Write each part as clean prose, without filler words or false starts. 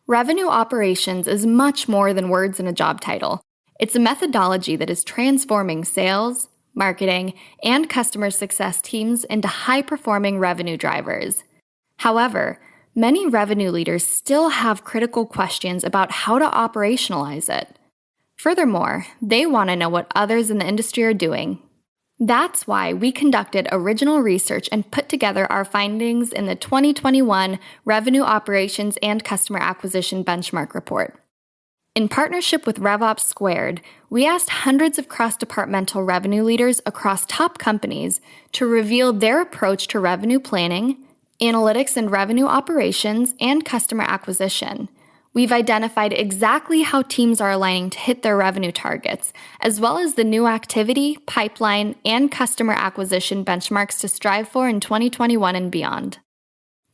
Revenue operations is much more than words in a job title. It's a methodology that is transforming sales, marketing, and customer success teams into high-performing revenue drivers. However, many revenue leaders still have critical questions about how to operationalize it. Furthermore, they want to know what others in the industry are doing. That's why we conducted original research and put together our findings in the 2021 Revenue Operations and Customer Acquisition Benchmark Report. In partnership with Rev Ops Squared, we asked hundreds of cross-departmental revenue leaders across top companies to reveal their approach to revenue planning, analytics and revenue operations, and customer acquisition. We've identified exactly how teams are aligning to hit their revenue targets, as well as the new activity, pipeline, and customer acquisition benchmarks to strive for in 2021 and beyond.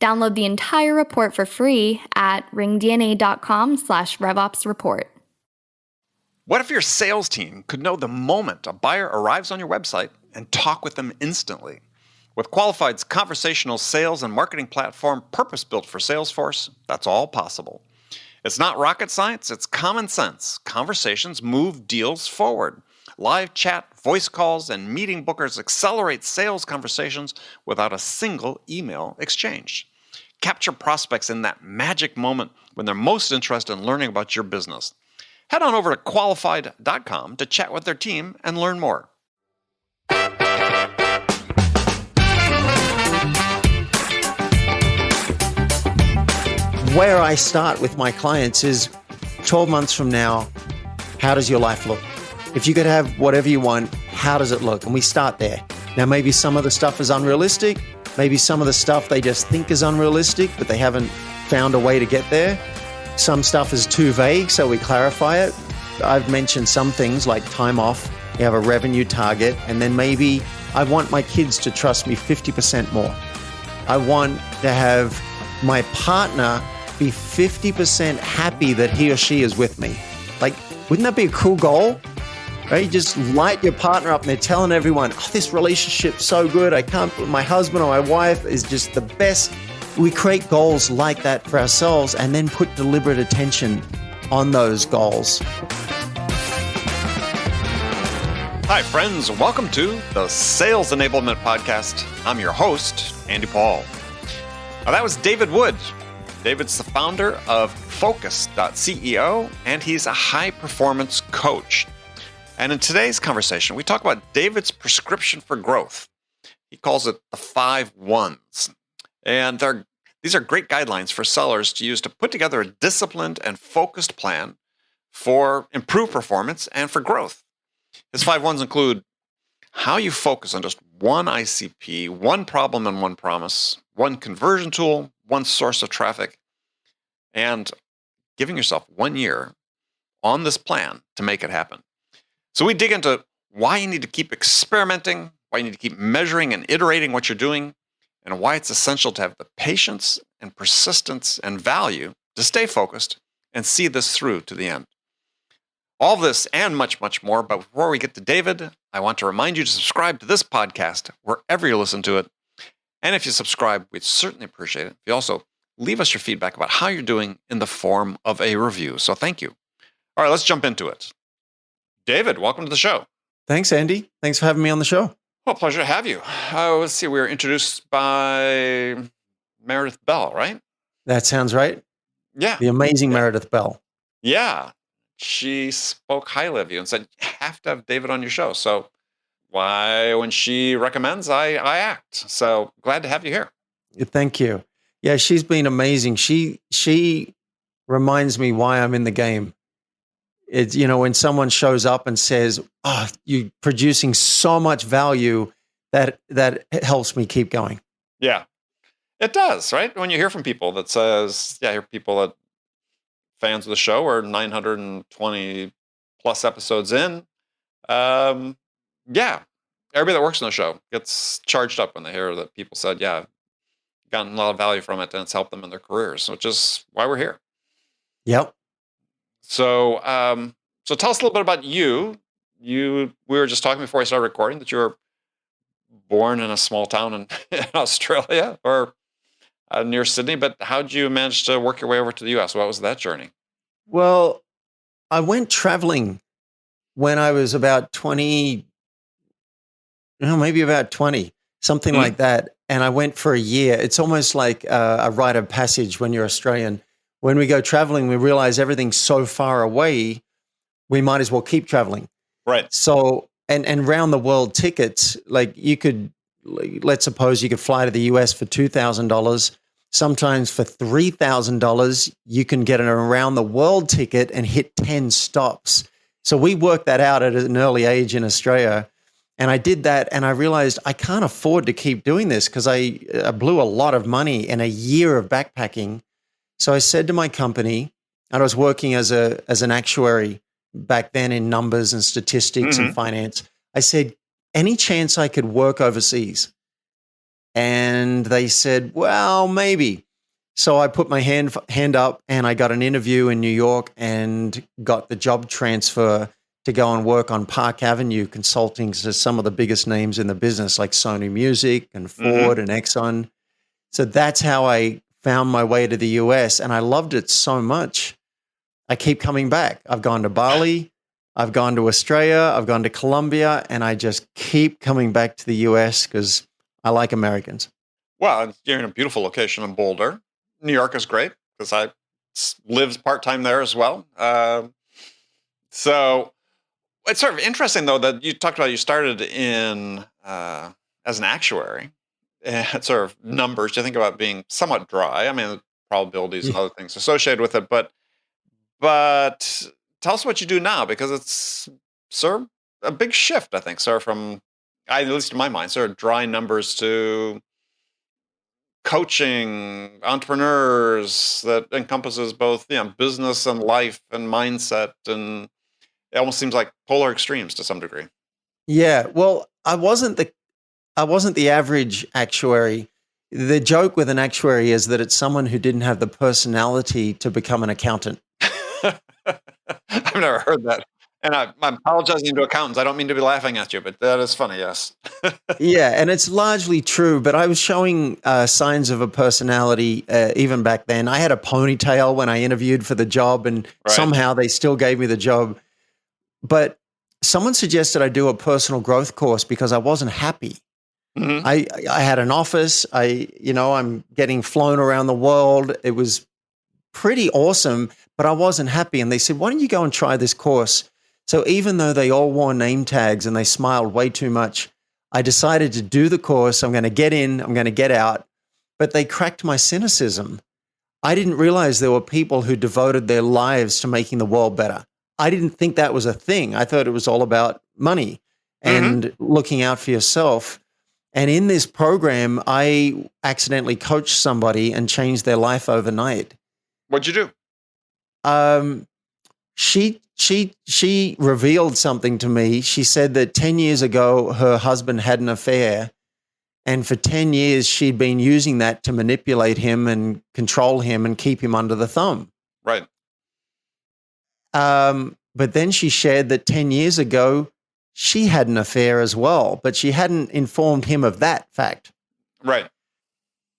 Download the entire report for free at ringDNA.com/RevOpsReport. What if your sales team could know the moment a buyer arrives on your website and talk with them instantly? With Qualified's conversational sales and marketing platform purpose-built for Salesforce, that's all possible. It's not rocket science, it's common sense. Conversations move deals forward. Live chat, voice calls, and meeting bookers accelerate sales conversations without a single email exchange. Capture prospects in that magic moment when they're most interested in learning about your business. Head on over to qualified.com to chat with their team and learn more. Where I start with my clients is 12 months from now, how does your life look? If you could have whatever you want, how does it look? And we start there. Now, maybe some of the stuff is unrealistic. Maybe some of the stuff they just think is unrealistic, but they haven't found a way to get there. Some stuff is too vague, so we clarify it. I've mentioned some things like time off. You have a revenue target, and then maybe I want my kids to trust me 50% more. I want to have my partner be 50% happy that he or she is with me. Like, wouldn't that be a cool goal? Right? You just light your partner up and they're telling everyone, oh, this relationship's so good. My husband or my wife is just the best. We create goals like that for ourselves and then put deliberate attention on those goals. Hi, friends. Welcome to the Sales Enablement Podcast. I'm your host, Andy Paul. Now, that was David Wood. David's the founder of Focus.Ceo, and he's a high-performance coach. And in today's conversation, we talk about David's prescription for growth. He calls it the 5 1s. And these are great guidelines for sellers to use to put together a disciplined and focused plan for improved performance and for growth. His 5 1s include how you focus on just one ICP, one problem and one promise, one conversion tool, one source of traffic, and giving yourself 1 year on this plan to make it happen. So we dig into why you need to keep experimenting, why you need to keep measuring and iterating what you're doing, and why it's essential to have the patience and persistence and value to stay focused and see this through to the end. All this and much, much more. But before we get to David, I want to remind you to subscribe to this podcast wherever you listen to it. And if you subscribe, we'd certainly appreciate it. If you also leave us your feedback about how you're doing in the form of a review. So thank you. All right, let's jump into it. David, welcome to the show. Thanks, Andy. Thanks for having me on the show. Well, pleasure to have you. Let's see, we were introduced by Meredith Bell, right? That sounds right. Yeah. The amazing Meredith Bell. Yeah. She spoke highly of you and said, you have to have David on your show. So when she recommends, I act. So glad to have you here. Thank you. Yeah, she's been amazing. She reminds me why I'm in the game. It's, when someone shows up and says, oh, you're producing so much value, that helps me keep going. Yeah, it does, right? When you hear from people that says, I hear people that fans of the show are 920 plus episodes in. Everybody that works on the show gets charged up when they hear that people said, gotten a lot of value from it and it's helped them in their careers, which is why we're here. Yep. So tell us a little bit about you. We were just talking before I started recording that you were born in a small town in Australia, or near Sydney. But how did you manage to work your way over to the U.S.? What was that journey? Well, I went traveling when I was about 20, maybe about 20, something like that. And I went for a year. It's almost like a rite of passage when you're Australian. When we go traveling, we realize everything's so far away, we might as well keep traveling. Right. So, and round the world tickets, like let's suppose you could fly to the US for $2,000. Sometimes for $3,000, you can get an around the world ticket and hit 10 stops. So we worked that out at an early age in Australia. And I did that, and I realized I can't afford to keep doing this because I blew a lot of money in a year of backpacking. So I said to my company, and I was working as an actuary back then in numbers and statistics and finance. I said, any chance I could work overseas? And they said, well, maybe. So I put my hand up, and I got an interview in New York and got the job transfer to go and work on Park Avenue consulting to some of the biggest names in the business, like Sony Music and Ford and Exxon. So that's how I found my way to the US, and I loved it so much. I keep coming back. I've gone to Bali, I've gone to Australia, I've gone to Colombia, and I just keep coming back to the US because I like Americans. Well, you're in a beautiful location in Boulder. New York is great because I live part-time there as well. So it's sort of interesting, though, that you talked about you started in as an actuary. And sort of numbers, you think about being somewhat dry. I mean, probabilities and other things associated with it. But tell us what you do now, because it's sort of a big shift, I think, sort of from, at least in my mind, sort of dry numbers to coaching entrepreneurs that encompasses both, business and life and mindset, and it almost seems like polar extremes to some degree. Yeah, well, I wasn't the average actuary. The joke with an actuary is that it's someone who didn't have the personality to become an accountant. I've never heard that. And I'm apologizing to accountants. I don't mean to be laughing at you, but that is funny, yes. Yeah, and it's largely true, but I was showing signs of a personality even back then. I had a ponytail when I interviewed for the job, and somehow they still gave me the job. But someone suggested I do a personal growth course because I wasn't happy. I had an office. I'm getting flown around the world. It was pretty awesome, but I wasn't happy. And they said, why don't you go and try this course? So even though they all wore name tags and they smiled way too much, I decided to do the course. I'm going to get in, I'm going to get out. But they cracked my cynicism. I didn't realize there were people who devoted their lives to making the world better. I didn't think that was a thing. I thought it was all about money and looking out for yourself. And in this program, I accidentally coached somebody and changed their life overnight. What'd you do? She revealed something to me. She said that 10 years ago, her husband had an affair. And for 10 years, she'd been using that to manipulate him and control him and keep him under the thumb. Right. But then she shared that 10 years ago, she had an affair as well, but she hadn't informed him of that fact. Right.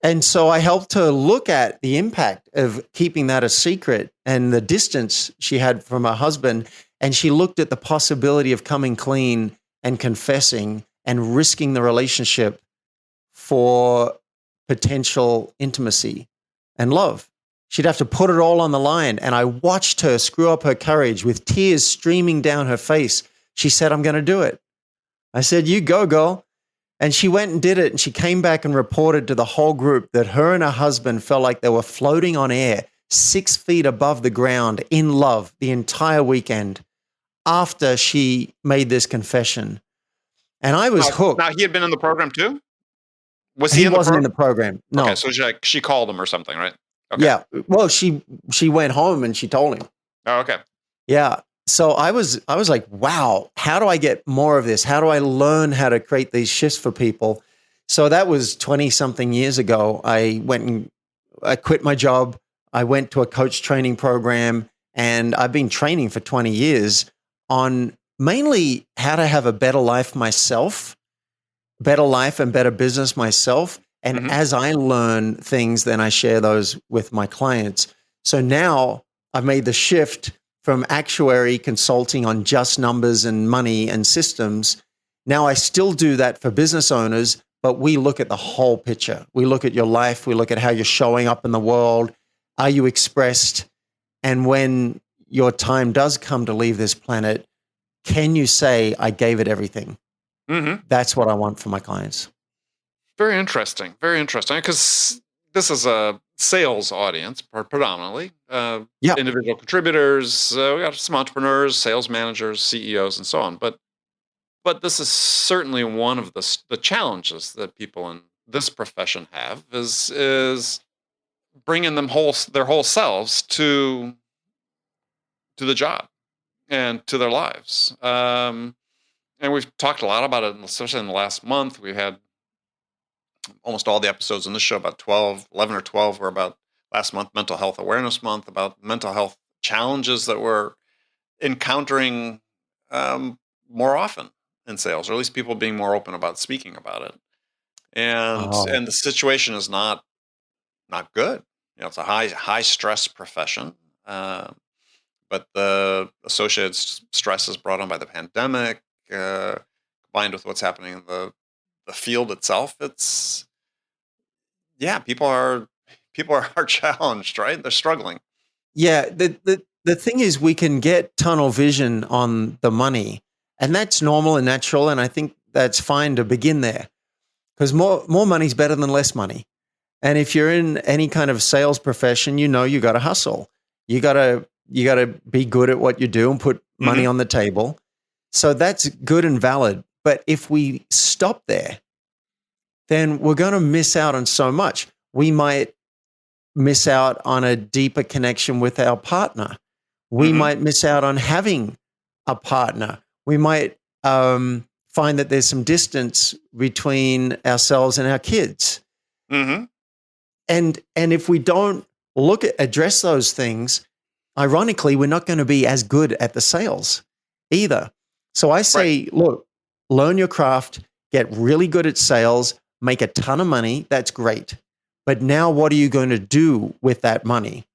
And so I helped her look at the impact of keeping that a secret and the distance she had from her husband. And she looked at the possibility of coming clean and confessing and risking the relationship for potential intimacy and love. She'd have to put it all on the line. And I watched her screw up her courage with tears streaming down her face. She said, I'm going to do it. I said, you go, girl. And she went and did it. And she came back and reported to the whole group that her and her husband felt like they were floating on air 6 feet above the ground in love the entire weekend after she made this confession. And I was hooked. Now, he had been in the program too? Was he wasn't in the program. No. Okay, so she called him or something, right? Okay. Yeah. Well, she went home and she told him. Oh, okay. Yeah. So I was like, wow, how do I get more of this? How do I learn how to create these shifts for people? So that was 20 something years ago. I quit my job. I went to a coach training program, and I've been training for 20 years on mainly how to have a better life myself, better life and better business myself, And Mhm. as I learn things, then I share those with my clients. So now I've made the shift from actuary consulting on just numbers and money and systems. Now I still do that for business owners, but we look at the whole picture. We look at your life. We look at how you're showing up in the world. Are you expressed? And when your time does come to leave this planet, can you say, I gave it everything? Mhm. That's what I want for my clients. Very interesting. Very interesting. Because this is a sales audience predominantly. Yeah. Individual contributors. We got some entrepreneurs, sales managers, CEOs, and so on. But this is certainly one of the challenges that people in this profession have is bringing their whole selves to the job and to their lives. And we've talked a lot about it, especially in the last month. We've had almost all the episodes in this show, about 11 or 12 were about last month, Mental Health Awareness Month, about mental health challenges that we're encountering more often in sales, or at least people being more open about speaking about it. Oh, And the situation is not good. It's a high stress profession, but the associated stress is brought on by the pandemic, combined with what's happening in the field itself. It's people are challenged, right? They're struggling. yeah. The thing is, we can get tunnel vision on the money, and that's normal and natural. And I think that's fine to begin there, because more money is better than less money. And if you're in any kind of sales profession, you got to hustle. You got to be good at what you do and put money Hmm. on the table. So that's good and valid. But if we stop there, then we're going to miss out on so much. We might miss out on a deeper connection with our partner. We Hmm. might miss out on having a partner. We might find that there's some distance between ourselves and our kids. Hmm. And if we don't address those things, ironically, we're not going to be as good at the sales either. So I Right. say, look, learn your craft, get really good at sales, make a ton of money. That's great. But now what are you going to do with that money?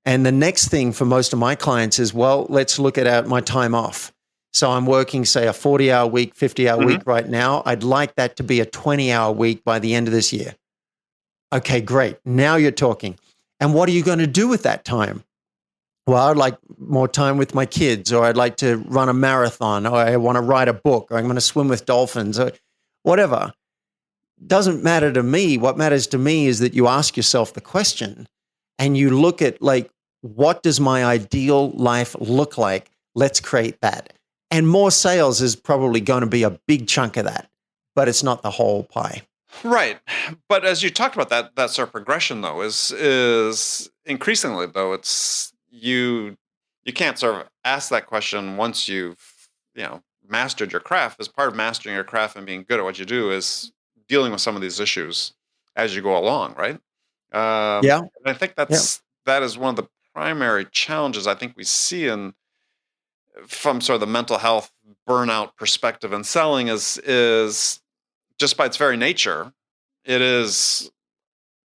And the next thing for most of my clients is, well, let's look at my time off. So I'm working, say, a 40-hour week, 50-hour Hmm. week right now. I'd like that to be a 20-hour week by the end of this year. Okay, great. Now you're talking. And what are you going to do with that time? Well, I'd like more time with my kids, or I'd like to run a marathon, or I want to write a book, or I'm going to swim with dolphins, or whatever. Doesn't matter to me. What matters to me is that you ask yourself the question and you look at, like, what does my ideal life look like? Let's create that. And more sales is probably going to be a big chunk of that, but it's not the whole pie. Right. But as you talked about, that sort of progression though is increasingly though it's you can't sort of ask that question once you've mastered your craft. As part of mastering your craft and being good at what you do is dealing with some of these issues as you go along, right? Yeah. And I think Yeah. that is one of the primary challenges I think we see from sort of the mental health burnout perspective in selling is just by its very nature, it is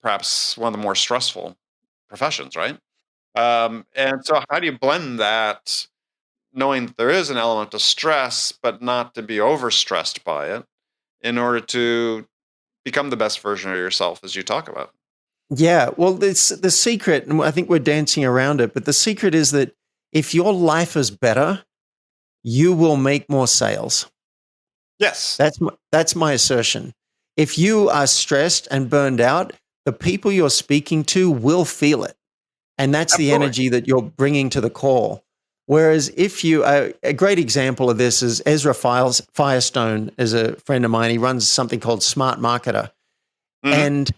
perhaps one of the more stressful professions, right? And so, how do you blend that, knowing that there is an element of stress, but not to be overstressed by it, in order to become the best version of yourself, as you talk about? Yeah. Well, it's the secret, and I think we're dancing around it, but the secret is that if your life is better, you will make more sales. Yes. That's my assertion. If you are stressed and burned out, the people you're speaking to will feel it. And that's the Absolutely. energy that you're bringing to the call. Whereas if a great example of this is Ezra Firestone is a friend of mine. He runs something called Smart Marketer. Hmm. And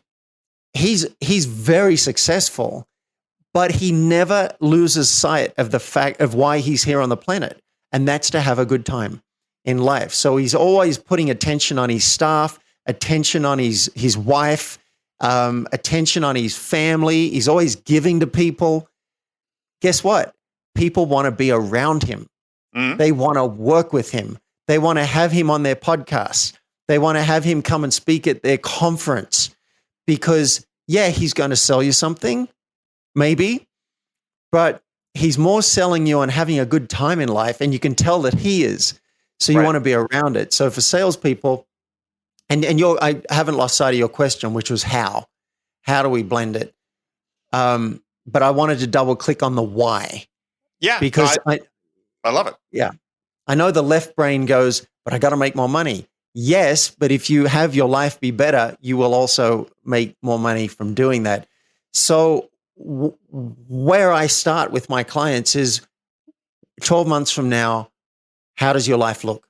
he's very successful, but he never loses sight of the fact of why he's here on the planet. And that's to have a good time in life. So he's always putting attention on his staff, attention on his wife, attention on his family. He's always giving to people. Guess what? People want to be around him. Hmm. They want to work with him. They want to have him on their podcasts. They want to have him come and speak at their conference because, yeah, he's going to sell you something, maybe, but he's more selling you on having a good time in life, and you can tell that he is. So you want to be around it. So for salespeople, and I haven't lost sight of your question, which was how do we blend it? But I wanted to double click on the why. Yeah, because I love it. Yeah, I know the left brain goes, but I got to make more money. Yes, but if you have your life be better, you will also make more money from doing that. So where I start with my clients is 12 months from now, how does your life look?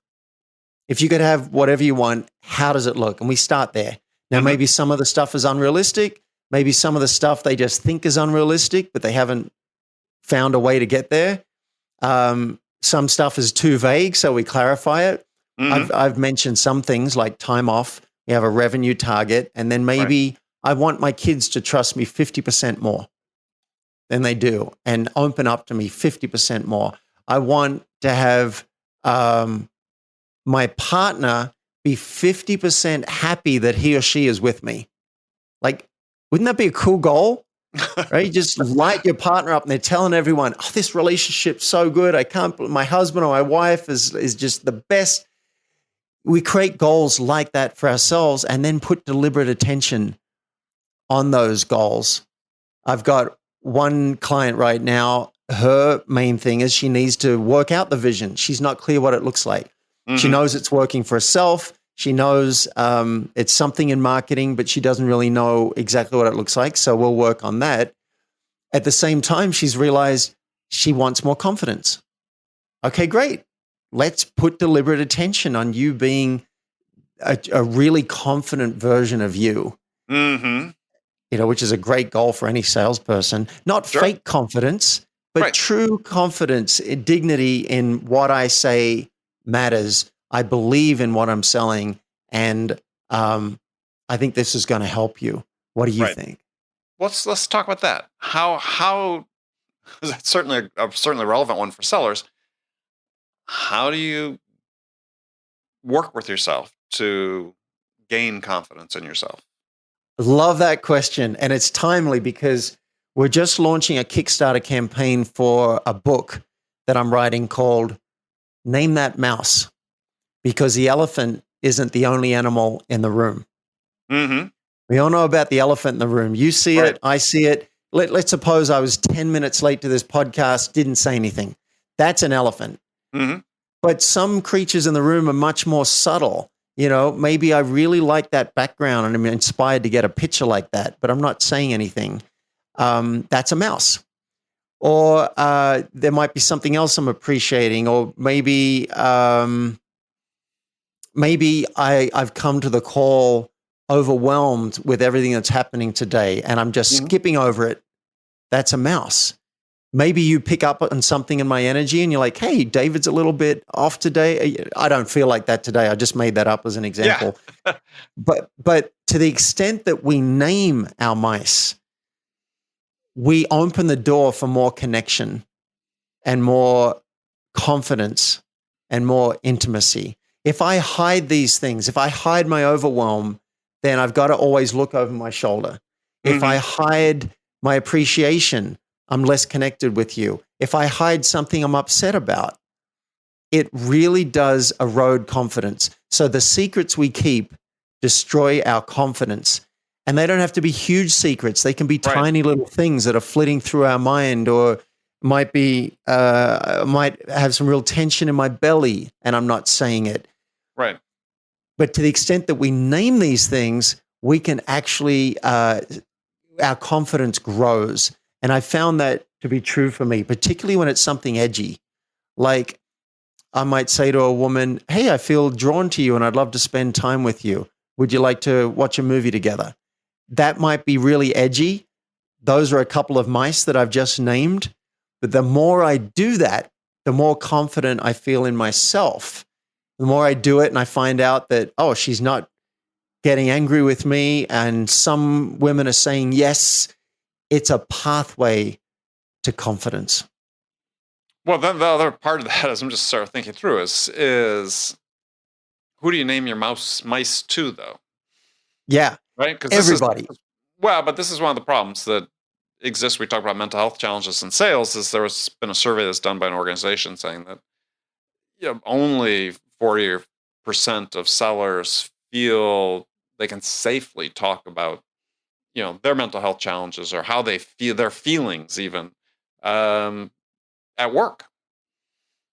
If you could have whatever you want, how does it look? And we start there. Now, maybe some of the stuff is unrealistic. Maybe some of the stuff they just think is unrealistic, but they haven't found a way to get there. Some stuff is too vague, so we clarify it. I've mentioned some things like time off. We have a revenue target, and then maybe I want my kids to trust me 50% more than they do and open up to me 50% more. I want to have my partner be 50% happy that he or she is with me. Like, wouldn't that be a cool goal? Right? You just light your partner up and they're telling everyone, oh, this relationship's so good. My husband or my wife is just the best. We create goals like that for ourselves and then put deliberate attention on those goals. I've got one client right now. Her main thing is she needs to work out the vision. She's not clear what it looks like. She knows it's working for herself. She knows it's something in marketing, but she doesn't really know exactly what it looks like. So we'll work on that. At the same time, she's realized she wants more confidence. Okay, great. Let's put deliberate attention on you being a really confident version of you. Which is a great goal for any salesperson. Not fake confidence, but true confidence, dignity in what I say matters. I believe in what I'm selling, and I think this is going to help you. What do you think? Let's talk about that. How that's certainly a relevant one for sellers. How do you work with yourself to gain confidence in yourself? Love that question, and it's timely because we're just launching a Kickstarter campaign for a book that I'm writing called Name That Mouse, because the elephant isn't the only animal in the room. We all know about the elephant in the room. You see it, I see it. Let's suppose I was 10 minutes late to this podcast, didn't say anything. That's an elephant. But some creatures in the room are much more subtle. Maybe I really like that background and I'm inspired to get a picture like that, but I'm not saying anything. That's a mouse. Or there might be something else I'm appreciating, or maybe I've come to the call overwhelmed with everything that's happening today, and I'm just skipping over it. That's a mouse. Maybe you pick up on something in my energy, and you're like, "Hey, David's a little bit off today." I don't feel like that today. I just made that up as an example. Yeah. But to the extent that we name our mice, we open the door for more connection and more confidence and more intimacy. If I hide these things, if I hide my overwhelm, then I've got to always look over my shoulder. If I hide my appreciation, I'm less connected with you. If I hide something I'm upset about, it really does erode confidence. So the secrets we keep destroy our confidence. And they don't have to be huge secrets. They can be tiny little things that are flitting through our mind, or might have some real tension in my belly and I'm not saying it. Right. But to the extent that we name these things, we can actually, our confidence grows. And I found that to be true for me, particularly when it's something edgy. Like I might say to a woman, "Hey, I feel drawn to you and I'd love to spend time with you. Would you like to watch a movie together?" That might be really edgy. Those are a couple of mice that I've just named. But the more I do that, the more confident I feel in myself. The more I do it and I find out that, oh, she's not getting angry with me, and some women are saying yes, it's a pathway to confidence. Well, then the other part of that, as I'm just sort of thinking through, is who do you name your mice to, though? Yeah. Right? Because Everybody. but this is one of the problems that exists. We talk about mental health challenges in sales. Is there has been a survey that's done by an organization saying that only 40% of sellers feel they can safely talk about their mental health challenges or how they feel, their feelings even at work.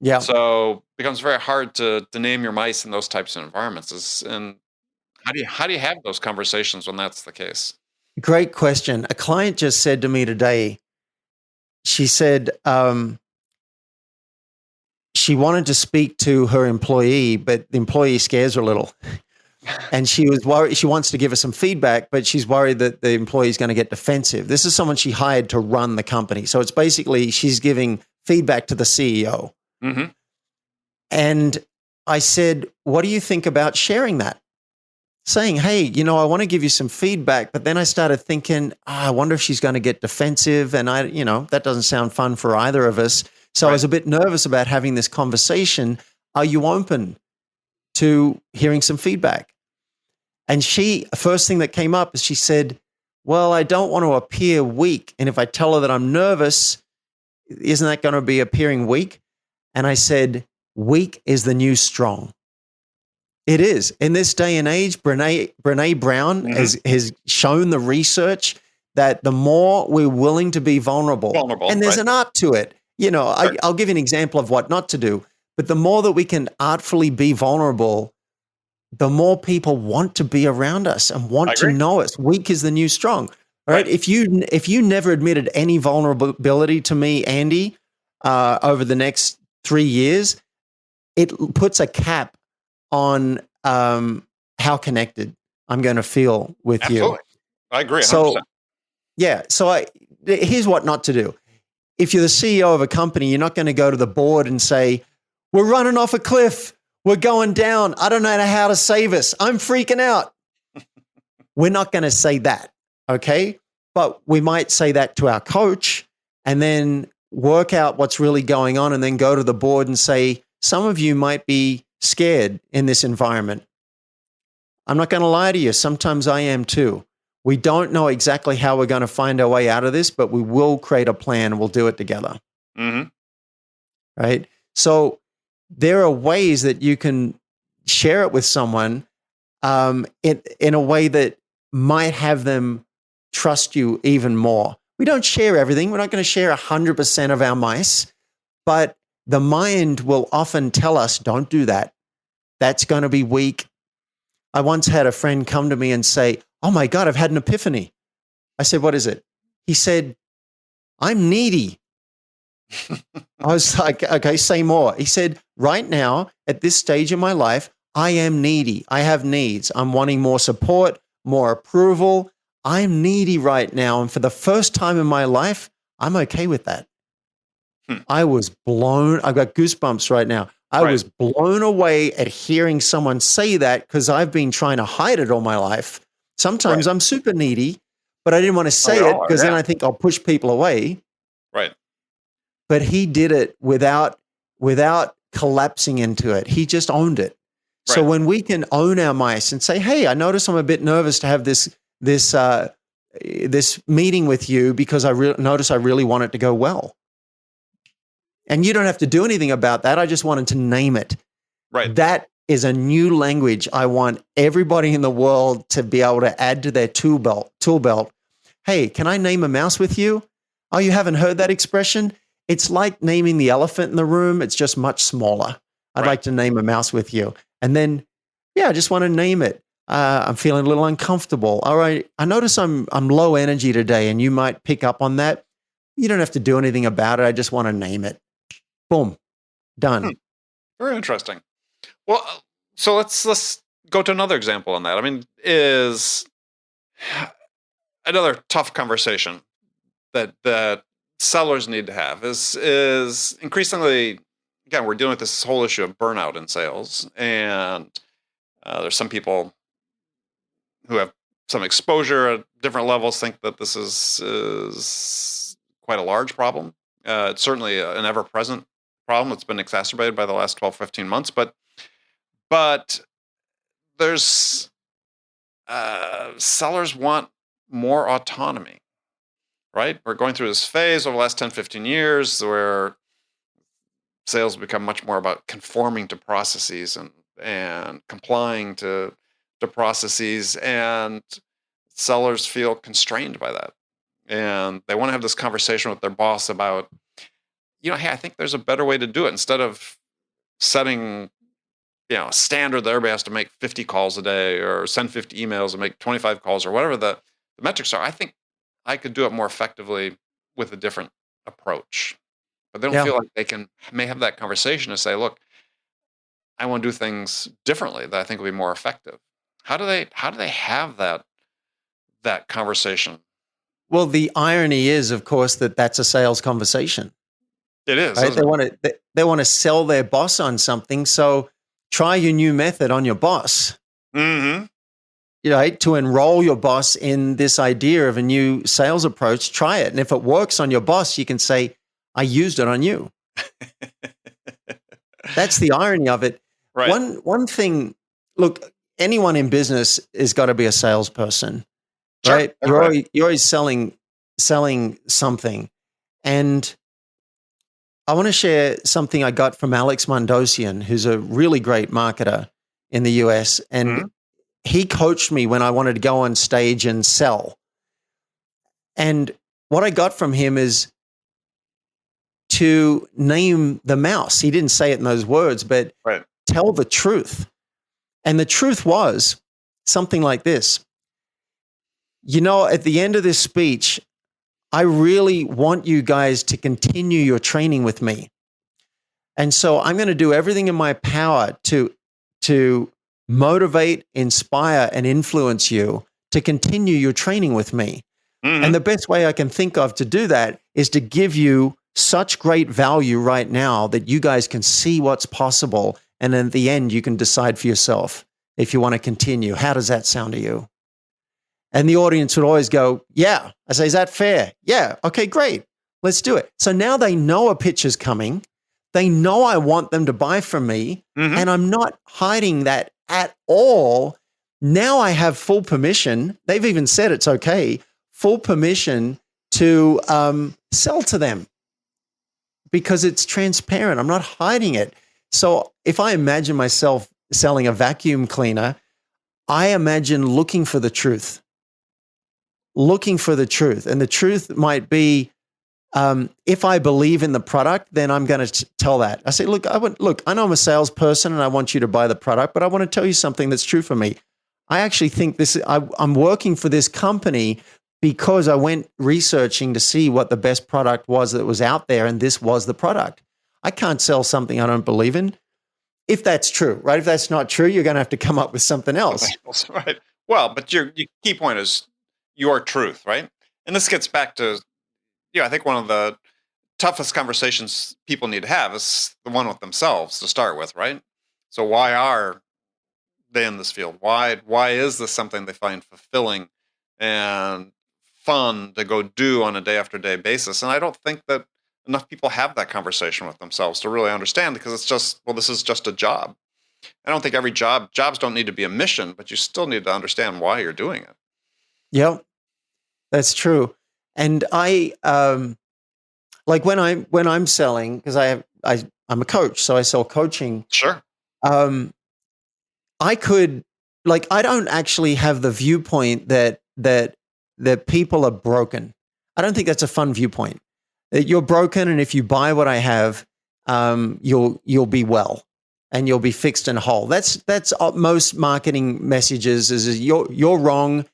Yeah. So it becomes very hard to name your mice in those types of environments. And how do you have those conversations when that's the case? Great question. A client just said to me today, she said she wanted to speak to her employee, but the employee scares her a little. And she was worried. She wants to give her some feedback, but she's worried that the employee is going to get defensive. This is someone she hired to run the company. So it's basically she's giving feedback to the CEO. Mm-hmm. And I said, what do you think about sharing that? Saying, hey, I want to give you some feedback. But then I started thinking, I wonder if she's going to get defensive. And that doesn't sound fun for either of us. So I was a bit nervous about having this conversation. Are you open to hearing some feedback? And first thing that came up is she said, well, I don't want to appear weak. And if I tell her that I'm nervous, isn't that going to be appearing weak? And I said, weak is the new strong. It is. In this day and age, Brene Brown has shown the research that the more we're willing to be vulnerable and there's an art to it. I'll give you an example of what not to do. But the more that we can artfully be vulnerable, the more people want to be around us and want to know us. Weak is the new strong. Right? If you never admitted any vulnerability to me, Andy, over the next 3 years, it puts a cap on how connected I'm going to feel with you. I agree 100%. So, yeah. So here's what not to do. If you're the CEO of a company, you're not going to go to the board and say, we're running off a cliff. We're going down. I don't know how to save us. I'm freaking out. We're not going to say that, okay? But we might say that to our coach and then work out what's really going on and then go to the board and say, some of you might be scared in this environment. I'm not going to lie to you. Sometimes I am too. We don't know exactly how we're going to find our way out of this, but we will create a plan and we'll do it together. Mm-hmm. Right? So there are ways that you can share it with someone in a way that might have them trust you even more. We don't share everything. We're not going to share 100% of our mice, but the mind will often tell us, don't do that. That's going to be weak. I once had a friend come to me and say, oh my God, I've had an epiphany. I said, what is it? He said, I'm needy. I was like, okay, say more. He said, right now, at this stage in my life, I am needy. I have needs. I'm wanting more support, more approval. I'm needy right now. And for the first time in my life, I'm okay with that. I was blown. I've got goosebumps right now. I was blown away at hearing someone say that because I've been trying to hide it all my life. Sometimes I'm super needy, but I didn't want to say it because then I think I'll push people away. Right. But he did it without collapsing into it. He just owned it. Right. So when we can own our mice and say, hey, I notice I'm a bit nervous to have this meeting with you because I notice I really want it to go well. And you don't have to do anything about that. I just wanted to name it. Right. That is a new language I want everybody in the world to be able to add to their tool belt. Hey, can I name a mouse with you? Oh, you haven't heard that expression? It's like naming the elephant in the room. It's just much smaller. I'd like to name a mouse with you. And then, I just want to name it. I'm feeling a little uncomfortable. All right. I notice I'm low energy today and you might pick up on that. You don't have to do anything about it. I just want to name it. Boom. Done. Very interesting. Well, so let's go to another example on that. I mean, is another tough conversation that sellers need to have is increasingly, again, we're dealing with this whole issue of burnout in sales. And there's some people who have some exposure at different levels think that this is quite a large problem. It's certainly an ever-present problem that's been exacerbated by the last 12, 15 months. But there's sellers want more autonomy, right? We're going through this phase over the last 10, 15 years where sales become much more about conforming to processes and complying to processes, and sellers feel constrained by that. And they want to have this conversation with their boss about, hey, I think there's a better way to do it. Instead of setting, a standard that everybody has to make 50 calls a day or send 50 emails and make 25 calls or whatever the metrics are, I think I could do it more effectively with a different approach. But they don't feel like they may have that conversation to say, look, I want to do things differently that I think will be more effective. How do they have that conversation? Well, the irony is, of course, that that's a sales conversation. It is. Right? They want to sell their boss on something. So try your new method on your boss. Mm-hmm. Right? To enroll your boss in this idea of a new sales approach, try it. And if it works on your boss, you can say, I used it on you. That's the irony of it. Right. One thing, look, anyone in business has got to be a salesperson, right? Sure. You're always selling something. And I want to share something I got from Alex Mondosian, who's a really great marketer in the US. And he coached me when I wanted to go on stage and sell. And what I got from him is to name the mouse. He didn't say it in those words, but tell the truth. And the truth was something like this. At the end of this speech, I really want you guys to continue your training with me. And so I'm going to do everything in my power to motivate, inspire, and influence you to continue your training with me. Mm-hmm. And the best way I can think of to do that is to give you such great value right now that you guys can see what's possible. And in the end, you can decide for yourself if you want to continue. How does that sound to you? And the audience would always go, yeah. I say, is that fair? Yeah. Okay, great. Let's do it. So now they know a pitch is coming. They know I want them to buy from me. Mm-hmm. And I'm not hiding that at all. Now I have full permission. They've even said it's okay. Full permission to sell to them because it's transparent. I'm not hiding it. So if I imagine myself selling a vacuum cleaner, I imagine looking for the truth. Looking for the truth. And the truth might be, if I believe in the product, then I'm going to tell that. I say, look, I know I'm a salesperson and I want you to buy the product, but I want to tell you something that's true for me. I actually think I'm working for this company because I went researching to see what the best product was that was out there, and this was the product. I can't sell something I don't believe in. If that's true, right? If that's not true, you're going to have to come up with something else. Right. Well, but your key point is your truth, right? And this gets back to, I think one of the toughest conversations people need to have is the one with themselves to start with, right? So why are they in this field? Why is this something they find fulfilling and fun to go do on a day after day basis? And I don't think that enough people have that conversation with themselves to really understand, because it's just, this is just a job. I don't think every jobs don't need to be a mission, but you still need to understand why you're doing it. Yep, that's true. And I, like when I'm selling, because I'm a coach, so I sell coaching. Sure. I don't actually have the viewpoint that people are broken. I don't think that's a fun viewpoint. That you're broken, and if you buy what I have, you'll be well, and you'll be fixed and whole. That's most marketing messages is you're wrong,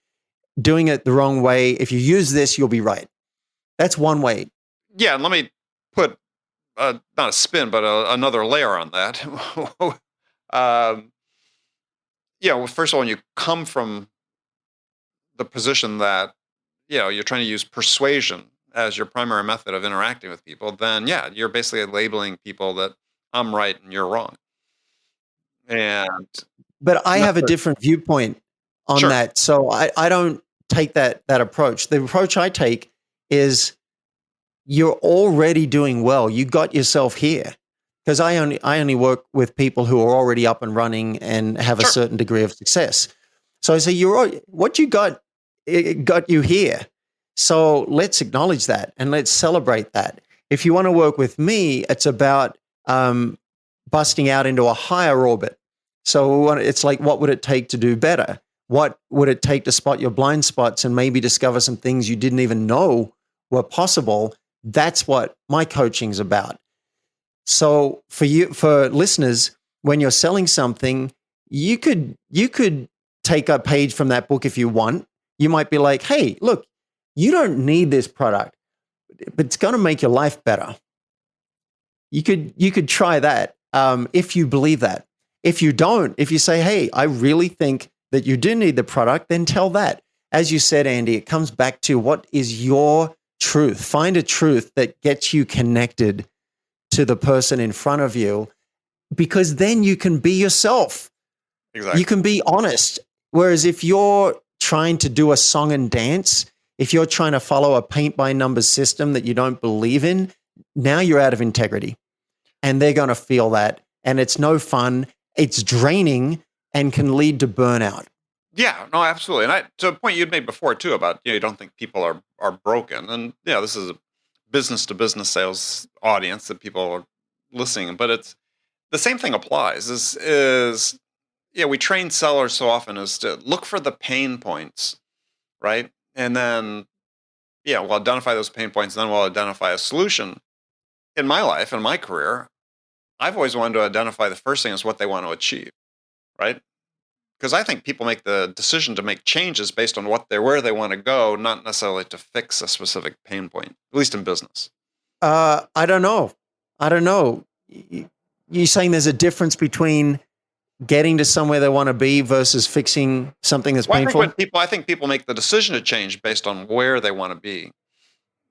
doing it the wrong way. If you use this, you'll be right. That's one way. Yeah, and let me put not a spin, but another layer on that. First of all, when you come from the position that you're trying to use persuasion as your primary method of interacting with people, then you're basically labeling people that I'm right and you're wrong. But I have a different viewpoint on that, so I don't take that approach. The approach I take is you're already doing well. You got yourself here. because I only work with people who are already up and running and have a certain degree of success. So I say, what you got, it got you here. So let's acknowledge that and let's celebrate that. If you want to work with me, it's about busting out into a higher orbit. So it's like, what would it take to do better? What would it take to spot your blind spots and maybe discover some things you didn't even know were possible? That's what my coaching's about. So for listeners, when you're selling something, you could take a page from that book if you want. You might be like, hey, look, you don't need this product, but it's going to make your life better. You could try that if you believe that. If you don't, if you say, hey, I really think that you do need the product, then tell that. As you said, Andy, it comes back to what is your truth. Find a truth that gets you connected to the person in front of you, because then you can be yourself. Exactly. You can be honest. Whereas if you're trying to do a song and dance, if you're trying to follow a paint by numbers system that you don't believe in, now you're out of integrity. And they're going to feel that. And it's no fun. It's draining and can lead to burnout. Yeah, no, absolutely. And to a point you'd made before too about, you don't think people are broken. And this is a business to business sales audience that people are listening, but it's the same thing applies is we train sellers so often is to look for the pain points, right? And then, we'll identify those pain points, and then we'll identify a solution. In my life, in my career, I've always wanted to identify the first thing is what they want to achieve, right? Because I think people make the decision to make changes based on where they want to go, not necessarily to fix a specific pain point, at least in business. I don't know. You're saying there's a difference between getting to somewhere they want to be versus fixing something that's painful? I think people make the decision to change based on where they want to be,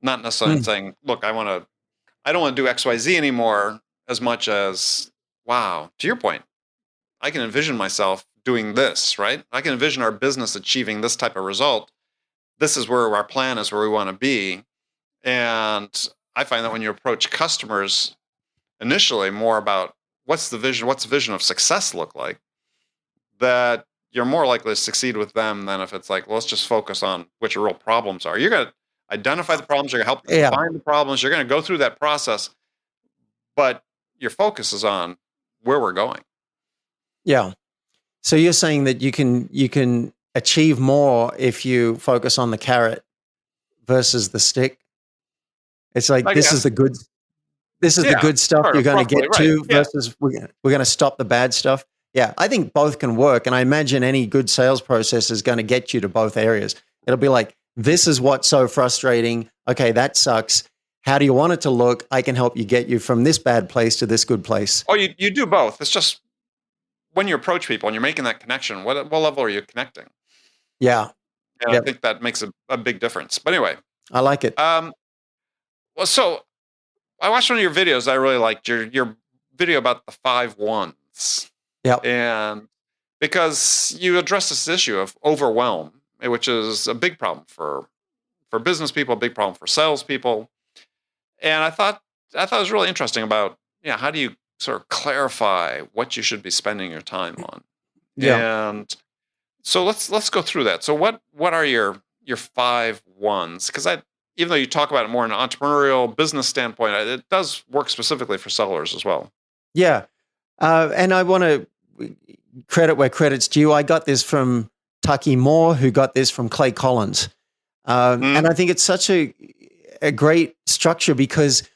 not necessarily saying, look, I don't want to do XYZ anymore, as much as, wow, to your point, I can envision myself doing this, right? I can envision our business achieving this type of result. This is where our plan is, where we want to be. And I find that when you approach customers initially more about what's the vision of success look like, that you're more likely to succeed with them than if it's like, let's just focus on what your real problems are. You're going to identify the problems, you're going to help them find the problems, you're going to go through that process, but your focus is on where we're going. Yeah. So you're saying that you can achieve more if you focus on the carrot versus the stick. It's like this is the good stuff you're going to get to versus we're going to stop the bad stuff. Yeah, I think both can work, and I imagine any good sales process is going to get you to both areas. It'll be like, this is what's so frustrating. Okay, that sucks. How do you want it to look? I can help you get you from this bad place to this good place. Oh, you do both. It's just when you approach people and you're making that connection, what level are you connecting? Yeah. And I think that makes a big difference. But anyway. I like it. Well, so I watched one of your videos. I really liked your video about the 5 1s. Yeah. And because you address this issue of overwhelm, which is a big problem for business people, a big problem for salespeople. And I thought it was really interesting about, how do you sort of clarify what you should be spending your time on? Yeah. And so let's go through that. So what are your 5 1s? Because even though you talk about it more in an entrepreneurial business standpoint, it does work specifically for sellers as well. Yeah. And I want to credit where credit's due. I got this from Tucky Moore, who got this from Clay Collins. And I think it's such a great structure because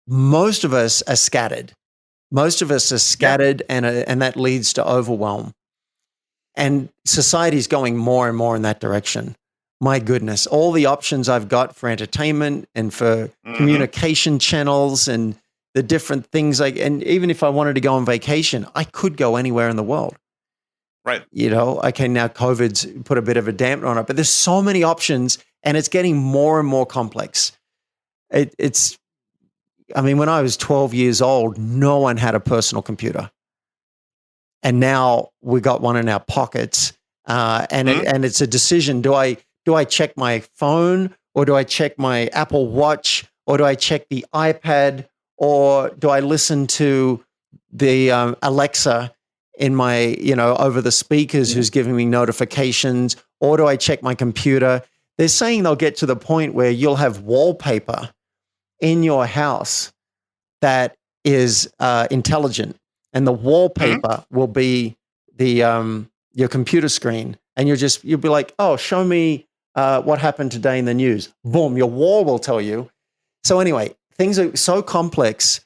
most of us are scattered. And that leads to overwhelm. And society's going more and more in that direction. My goodness, all the options I've got for entertainment and for communication channels and the different things and even if I wanted to go on vacation, I could go anywhere in the world. Right. Okay, now COVID's put a bit of a damper on it, but there's so many options and it's getting more and more complex. When I was 12 years old, no one had a personal computer. And now we got one in our pockets. And it's a decision. Do I check my phone or do I check my Apple Watch or do I check the iPad or do I listen to the Alexa in my, over the speakers who's giving me notifications, or do I check my computer? They're saying they'll get to the point where you'll have wallpaper in your house that is intelligent, and the wallpaper will be the your computer screen, and you'll be like, oh, show me what happened today in the news. Boom, your wall will tell you. So anyway, things are so complex,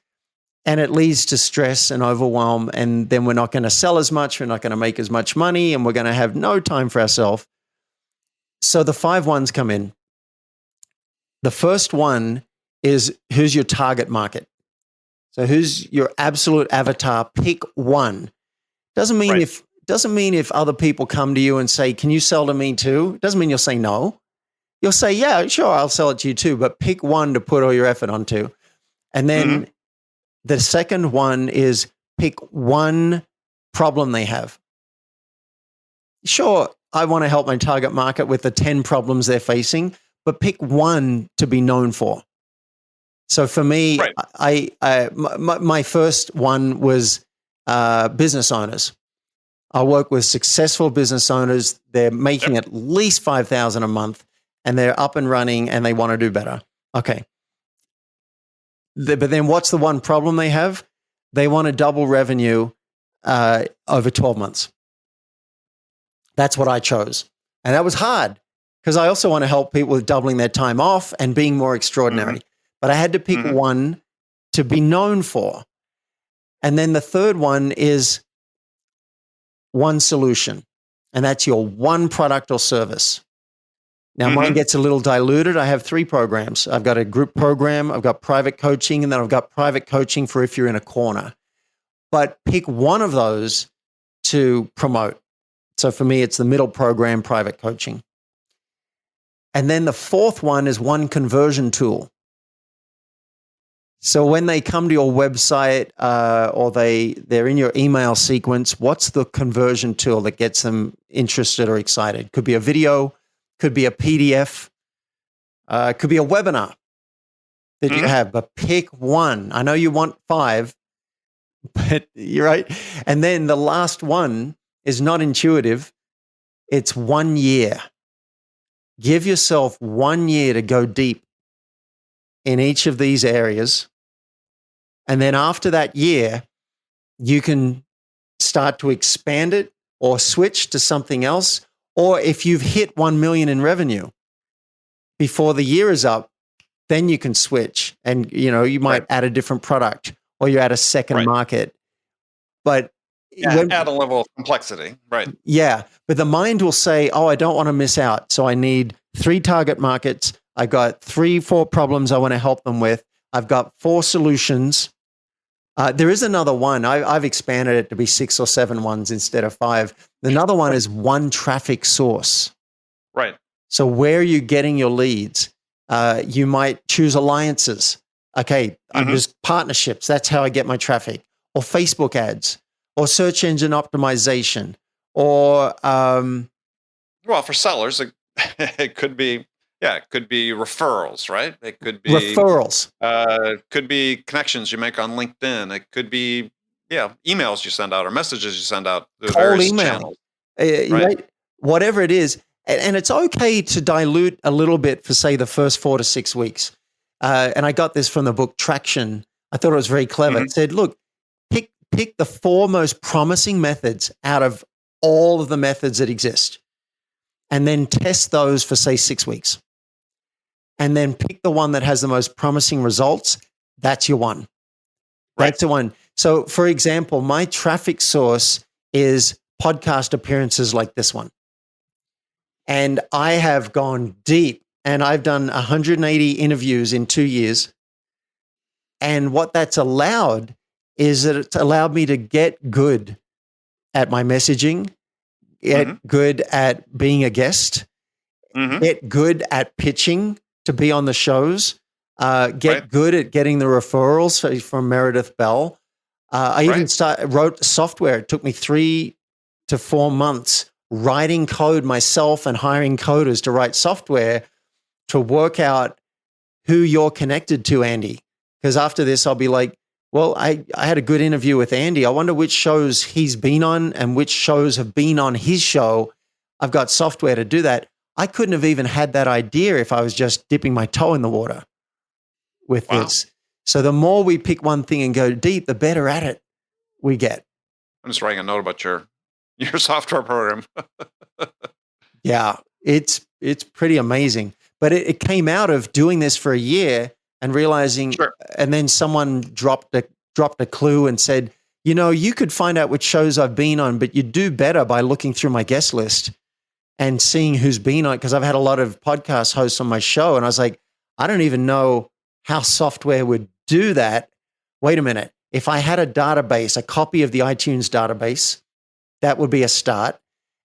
and it leads to stress and overwhelm, and then we're not going to sell as much, we're not going to make as much money, and we're going to have no time for ourselves. So the 5 ones come in. The first one is, who's your target market? So who's your absolute avatar? Pick one. Doesn't mean if other people come to you and say, can you sell to me too? Doesn't mean you'll say no. You'll say, yeah, sure, I'll sell it to you too, but pick one to put all your effort onto. And then the second one is, pick one problem they have. Sure, I want to help my target market with the 10 problems they're facing, but pick one to be known for. So for me, my first one was business owners. I work with successful business owners. They're making at least $5,000 a month, and they're up and running, and they want to do better. Okay. But then what's the one problem they have? They want to double revenue over 12 months. That's what I chose. And that was hard, because I also want to help people with doubling their time off and being more extraordinary. But I had to pick one to be known for. And then the third one is one solution, and that's your one product or service. Now, mine gets a little diluted. I have 3 programs. I've got a group program, I've got private coaching, and then I've got private coaching for if you're in a corner. But pick one of those to promote. So for me, it's the middle program, private coaching. And then the fourth one is one conversion tool. So when they come to your website or they're in your email sequence, what's the conversion tool that gets them interested or excited? Could be a video, could be a PDF, could be a webinar that you have, but pick one. I know you want 5, but you're right. And then the last one is not intuitive. It's 1 year. Give yourself 1 year to go deep in each of these areas. And then after that year, you can start to expand it or switch to something else. Or if you've hit 1 million in revenue before the year is up, then you can switch, and you might add a different product, or you add a second market. But add a level of complexity, right? Yeah, but the mind will say, "Oh, I don't want to miss out, so I need 3 target markets. I got 3-4 problems I want to help them with. I've got 4 solutions." There is another one. I've expanded it to be 6 or 7 ones instead of 5. Another one is one traffic source. Right. So where are you getting your leads? You might choose alliances. Okay, I'm just partnerships. That's how I get my traffic. Or Facebook ads, or search engine optimization, or well, for sellers, it could be. Yeah, it could be referrals, right? It could be referrals. Could be connections you make on LinkedIn. It could be, emails you send out or messages you send out. Cold email, right? Whatever it is. And it's okay to dilute a little bit for, say, the first 4 to 6 weeks. And I got this from the book Traction. I thought it was very clever. It said, look, pick the 4 most promising methods out of all of the methods that exist, and then test those for, say, 6 weeks. And then pick the one that has the most promising results. That's your one. Right. That's the one. So, for example, my traffic source is podcast appearances like this one. And I have gone deep, and I've done 180 interviews in 2 years. And what that's allowed is that it's allowed me to get good at my messaging, get good at being a guest, get good at pitching to be on the shows, get good at getting the referrals from Meredith Bell. I even wrote software. It took me 3 to 4 months writing code myself and hiring coders to write software to work out who you're connected to, Andy. Because after this, I'll be like, well, I had a good interview with Andy. I wonder which shows he's been on and which shows have been on his show. I've got software to do that. I couldn't have even had that idea if I was just dipping my toe in the water with this. So the more we pick one thing and go deep, the better at it we get. I'm just writing a note about your software program. Yeah, it's pretty amazing. But it came out of doing this for a year and realizing, and then someone dropped a clue and said, you could find out which shows I've been on, but you do better by looking through my guest list and seeing who's been on, because I've had a lot of podcast hosts on my show. And I was like, I don't even know how software would do that. Wait a minute. If I had a database, a copy of the iTunes database, that would be a start.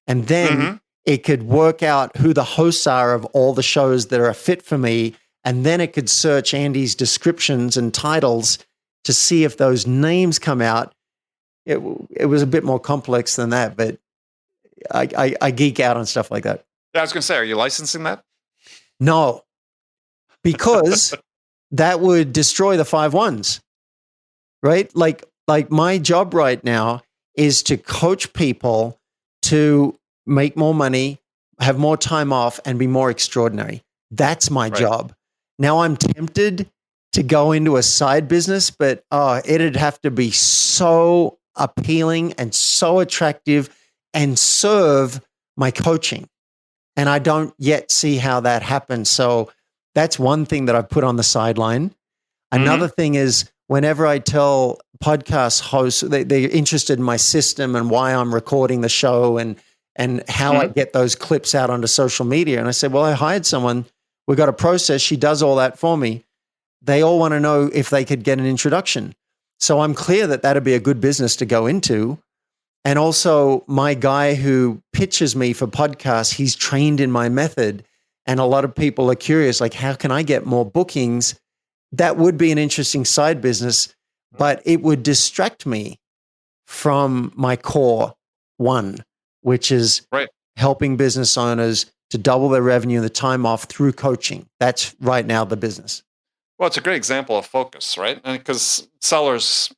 And then it could work out who the hosts are of all the shows that are a fit for me. And then it could search Andy's descriptions and titles to see if those names come out. It was a bit more complex than that, but I geek out on stuff like that. Yeah, I was going to say, are you licensing that? No, because that would destroy the 5 1s, right? Like my job right now is to coach people to make more money, have more time off, and be more extraordinary. That's my job. Now I'm tempted to go into a side business, but it'd have to be so appealing and so attractive and serve my coaching. And I don't yet see how that happens. So that's one thing that I've put on the sideline. Another thing is whenever I tell podcast hosts, they're interested in my system and why I'm recording the show and how I get those clips out onto social media. And I said, well, I hired someone. We got a process. She does all that for me. They all want to know if they could get an introduction. So I'm clear that that'd be a good business to go into. And also my guy who pitches me for podcasts, he's trained in my method. And a lot of people are curious, like, how can I get more bookings? That would be an interesting side business, but it would distract me from my core one, which is helping business owners to double their revenue and the time off through coaching. That's right now the business. Well, it's a great example of focus, right? And because sellers,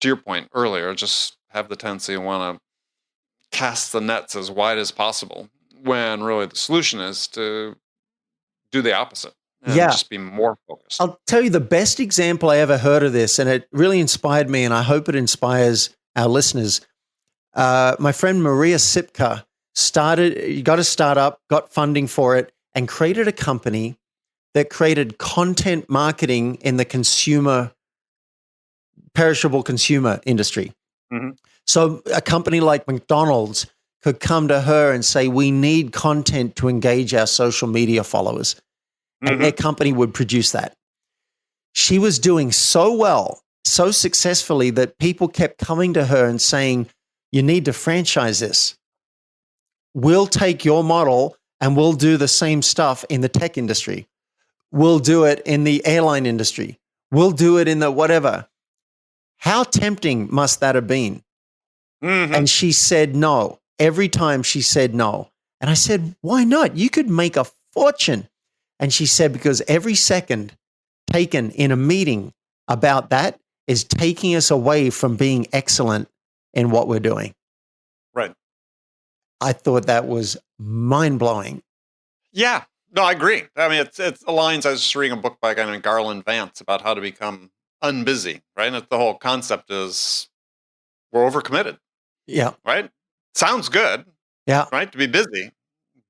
to your point earlier, just have the tendency to want to cast the nets as wide as possible, when really the solution is to do the opposite and just be more focused. I'll tell you the best example I ever heard of this, and it really inspired me, and I hope it inspires our listeners. My friend Maria Sipka got a startup, got funding for it, and created a company that created content marketing in the perishable consumer industry. So a company like McDonald's could come to her and say, we need content to engage our social media followers. And their company would produce that. She was doing so well, so successfully, that people kept coming to her and saying, you need to franchise this. We'll take your model and we'll do the same stuff in the tech industry. We'll do it in the airline industry. We'll do it in the whatever. How tempting must that have been? And she said no. Every time she said no. And I said, why not? You could make a fortune. And she said, because every second taken in a meeting about that is taking us away from being excellent in what we're doing. Right. I thought that was mind-blowing. Yeah. No, I agree. I mean, it aligns. I was just reading a book by a guy named Garland Vance about how to become unbusy, right? And the whole concept is we're overcommitted. Yeah. Right? Sounds good. Yeah. Right? To be busy.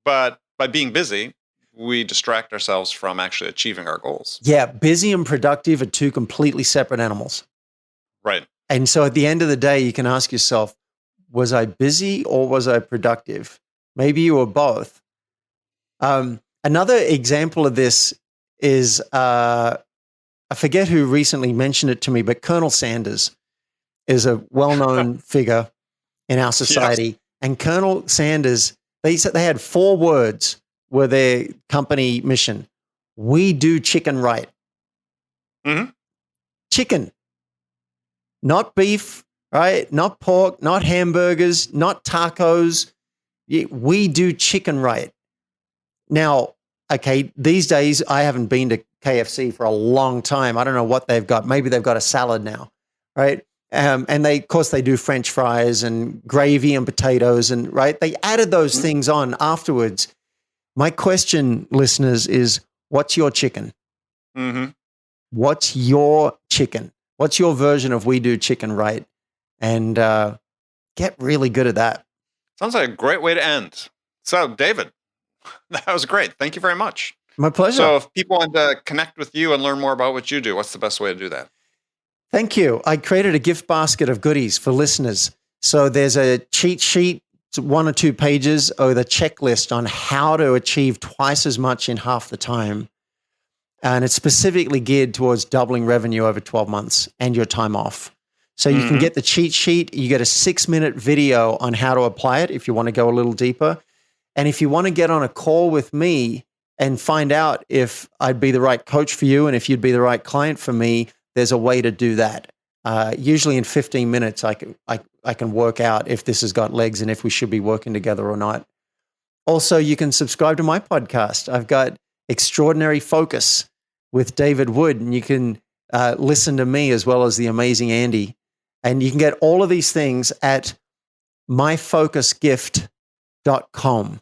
But by being busy, we distract ourselves from actually achieving our goals. Yeah. Busy and productive are two completely separate animals. Right. And so at the end of the day, you can ask yourself, was I busy or was I productive? Maybe you were both. Another example of this is, I forget who recently mentioned it to me, but Colonel Sanders is a well-known figure in our society. Yes. And Colonel Sanders, they said they had 4 words were their company mission. We do chicken right. Chicken, not beef, right? Not pork, not hamburgers, not tacos. We do chicken right. Now, okay, these days I haven't been to KFC for a long time. I don't know what they've got. Maybe they've got a salad now, right? And they, of course, they do French fries and gravy and potatoes, and right. They added those things on afterwards. My question, listeners, is what's your chicken? Mm-hmm. What's your chicken? What's your version of we do chicken right? And get really good at that. Sounds like a great way to end. So, David, that was great. Thank you very much. My pleasure. So if people want to connect with you and learn more about what you do, what's the best way to do that? Thank you. I created a gift basket of goodies for listeners. So there's a cheat sheet, 1 or 2 pages, or the checklist on how to achieve twice as much in half the time. And it's specifically geared towards doubling revenue over 12 months and your time off. So you can get the cheat sheet. You get a 6-minute video on how to apply it if you want to go a little deeper. And if you want to get on a call with me and find out if I'd be the right coach for you and if you'd be the right client for me, there's a way to do that. Usually in 15 minutes, I can work out if this has got legs and if we should be working together or not. Also, you can subscribe to my podcast. I've got Extraordinary Focus with David Wood, and you can listen to me as well as the amazing Andy. And you can get all of these things at myfocusgift.com.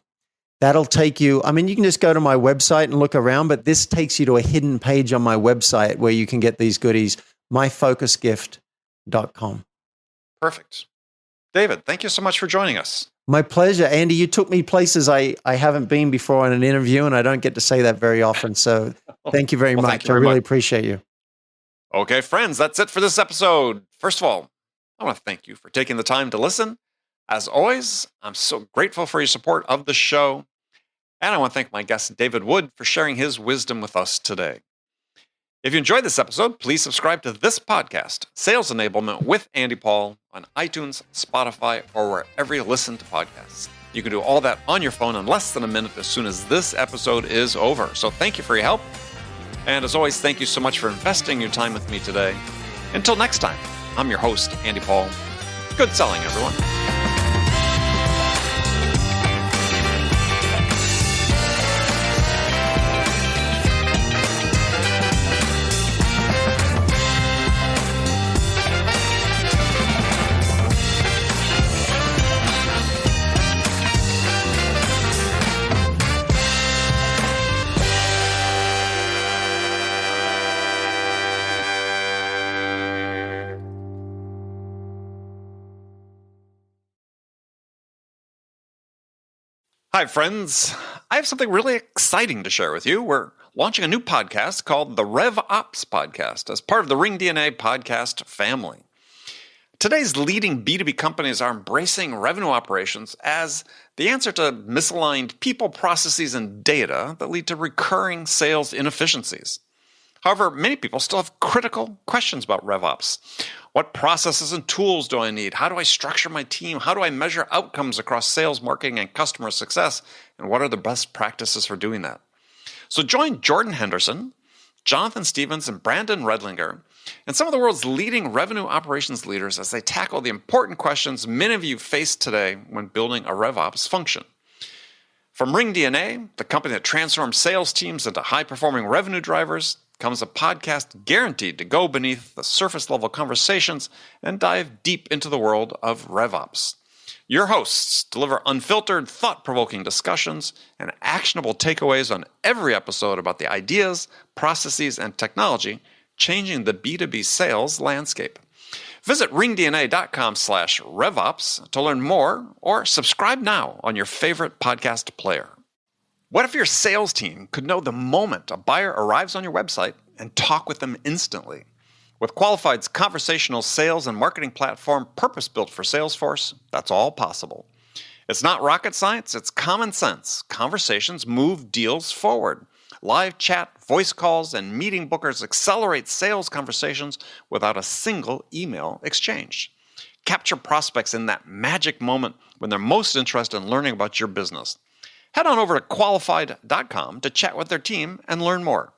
That'll take you, I mean, you can just go to my website and look around, but this takes you to a hidden page on my website where you can get these goodies, myfocusgift.com. Perfect. David, thank you so much for joining us. My pleasure. Andy, you took me places I haven't been before in an interview, and I don't get to say that very often. So thank you very much. I really appreciate you. Okay, friends, that's it for this episode. First of all, I want to thank you for taking the time to listen. As always, I'm so grateful for your support of the show. And I want to thank my guest, David Wood, for sharing his wisdom with us today. If you enjoyed this episode, please subscribe to this podcast, Sales Enablement with Andy Paul, on iTunes, Spotify, or wherever you listen to podcasts. You can do all that on your phone in less than a minute as soon as this episode is over. So thank you for your help. And as always, thank you so much for investing your time with me today. Until next time, I'm your host, Andy Paul. Good selling, everyone. Hi, friends. I have something really exciting to share with you. We're launching a new podcast called the Rev Ops Podcast as part of the ringDNA podcast family. Today's leading B2B companies are embracing revenue operations as the answer to misaligned people, processes, and data that lead to recurring sales inefficiencies. However, many people still have critical questions about RevOps. What processes and tools do I need? How do I structure my team? How do I measure outcomes across sales, marketing, and customer success? And what are the best practices for doing that? So join Jordan Henderson, Jonathan Stevens, and Brandon Redlinger, and some of the world's leading revenue operations leaders as they tackle the important questions many of you face today when building a RevOps function. From ringDNA, the company that transforms sales teams into high-performing revenue drivers, comes a podcast guaranteed to go beneath the surface-level conversations and dive deep into the world of RevOps. Your hosts deliver unfiltered, thought-provoking discussions and actionable takeaways on every episode about the ideas, processes, and technology changing the B2B sales landscape. Visit ringdna.com/RevOps to learn more or subscribe now on your favorite podcast player. What if your sales team could know the moment a buyer arrives on your website and talk with them instantly? With Qualified's conversational sales and marketing platform purpose-built for Salesforce, that's all possible. It's not rocket science, it's common sense. Conversations move deals forward. Live chat, voice calls, and meeting bookers accelerate sales conversations without a single email exchange. Capture prospects in that magic moment when they're most interested in learning about your business. Head on over to qualified.com to chat with their team and learn more.